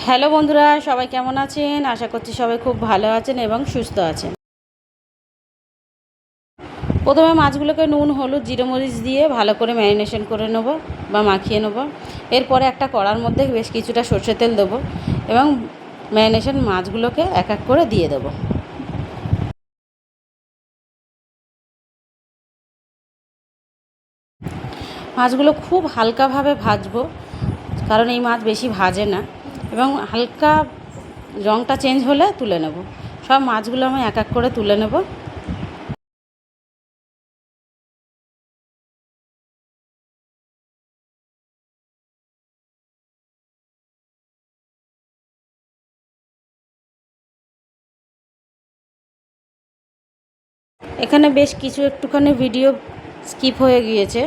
Hello বন্ধুরা, সবাই কেমন আছেন? আশা করছি সবাই খুব ভালো আছেন এবং সুস্থ আছেন। প্রথমে মাছগুলোকে নুন, হলুদ, জিরে, মরিচ দিয়ে ভালো করে ম্যারিনেশন করে নেব বা মাখিয়ে নেব। এরপরে একটা কড়ার মধ্যে বেশ কিছুটা সর্ষের তেল দেবো এবং ম্যারিনেশন মাছগুলোকে এক এক করে দিয়ে দেবো। মাছগুলো খুব হালকাভাবে ভাজবো, কারণ এই মাছ বেশি ভাজে না, এবং হালকা রঙটা চেঞ্জ হলে তুলে নেব। সব মাছগুলো আমি এক এক করে তুলে নেব। এখানে বেশ কিছু একটুখানি ভিডিও স্কিপ হয়ে গিয়েছে।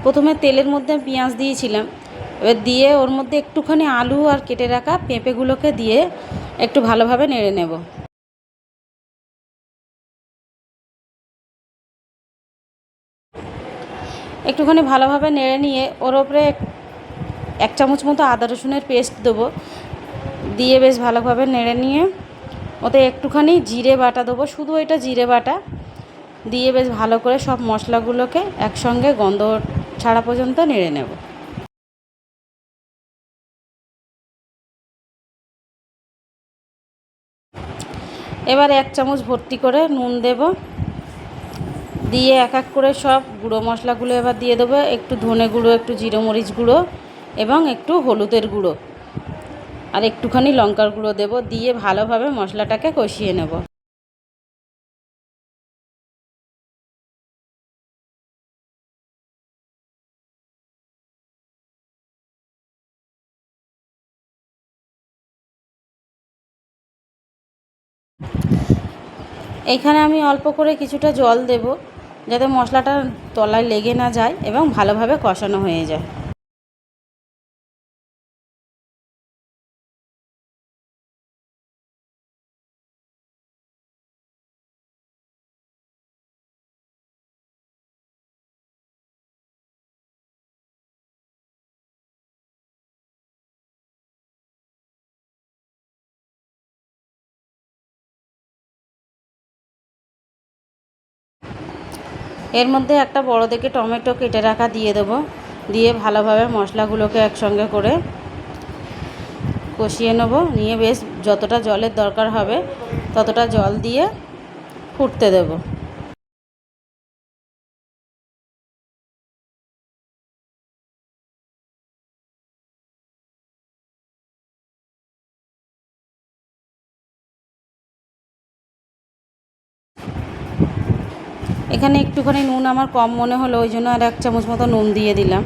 প্রথমে তেলের মধ্যে পেঁয়াজ দিয়েছিলাম, এবার দিয়ে ওর মধ্যে একটুখানি আলু আর কেটে রাখা পেঁপেগুলোকে দিয়ে একটু ভালোভাবে নেড়ে নেব। একটুখানি ভালোভাবে নেড়ে নিয়ে ওর ওপরে 1 চামচ মতো আদা রসুনের পেস্ট দেবো, দিয়ে বেশ ভালোভাবে নেড়ে নিয়ে ওতে একটুখানি জিরে বাটা দেবো, শুধু এটা জিরে বাটা দিয়ে বেশ ভালো করে সব মশলাগুলোকে একসঙ্গে গন্ধ ছাড়া পর্যন্ত নেড়ে নেব। এবার 1 চামচ ভর্তি করে নুন দেব, দিয়ে এক এক করে সব গুঁড়ো মশলাগুলো এবার দিয়ে দেবো। একটু ধনে গুঁড়ো, একটু জিরে মরিচ গুঁড়ো এবং একটু হলুদের গুঁড়ো আর একটুখানি লঙ্কার গুঁড়ো দেব, দিয়ে ভালোভাবে মশলাটাকে কষিয়ে নেব। এইখানে আমি অল্প করে কিছুটা জল দেব, যাতে মশলাটা তলায় লেগে না যায় এবং ভালোভাবে কষানো হয়ে যায়। এর মধ্যে একটা বড় দেখে টমেটো কেটে রাখা দিয়ে দেবো, দিয়ে ভালোভাবে মশলাগুলোকে একসঙ্গে করে কষিয়ে নেব। নিয়ে বেশ যতটা জলের দরকার হবে ততটা জল দিয়ে ফুটতে দেব। এখানে একটুখানি নুন আমার কম মনে হলো, ওই জন্য আর 1 চামচ মতো নুন দিয়ে দিলাম।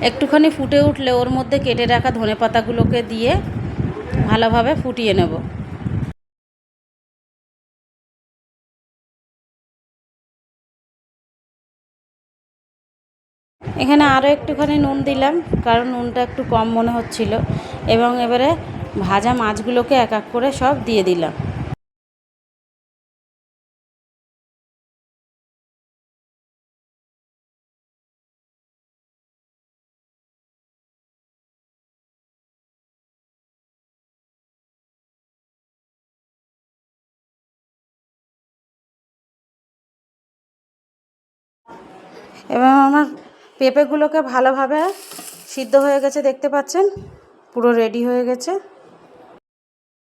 একটুখানি ফুটে উঠলে ওর মধ্যে কেটে রাখা ধনেপাতাগুলোকে দিয়ে ভালোভাবে ফুটিয়ে নেব। এখানে আরও একটুখানি নুন দিলাম, কারণ নুনটা একটু কম মনে হচ্ছিল, এবং এবারে ভাজা মাছগুলোকে এক এক করে সব দিয়ে দিলাম। এবং আমার পেঁপেগুলোকে ভালোভাবে সিদ্ধ হয়ে গেছে, দেখতে পাচ্ছেন পুরো রেডি হয়ে গেছে।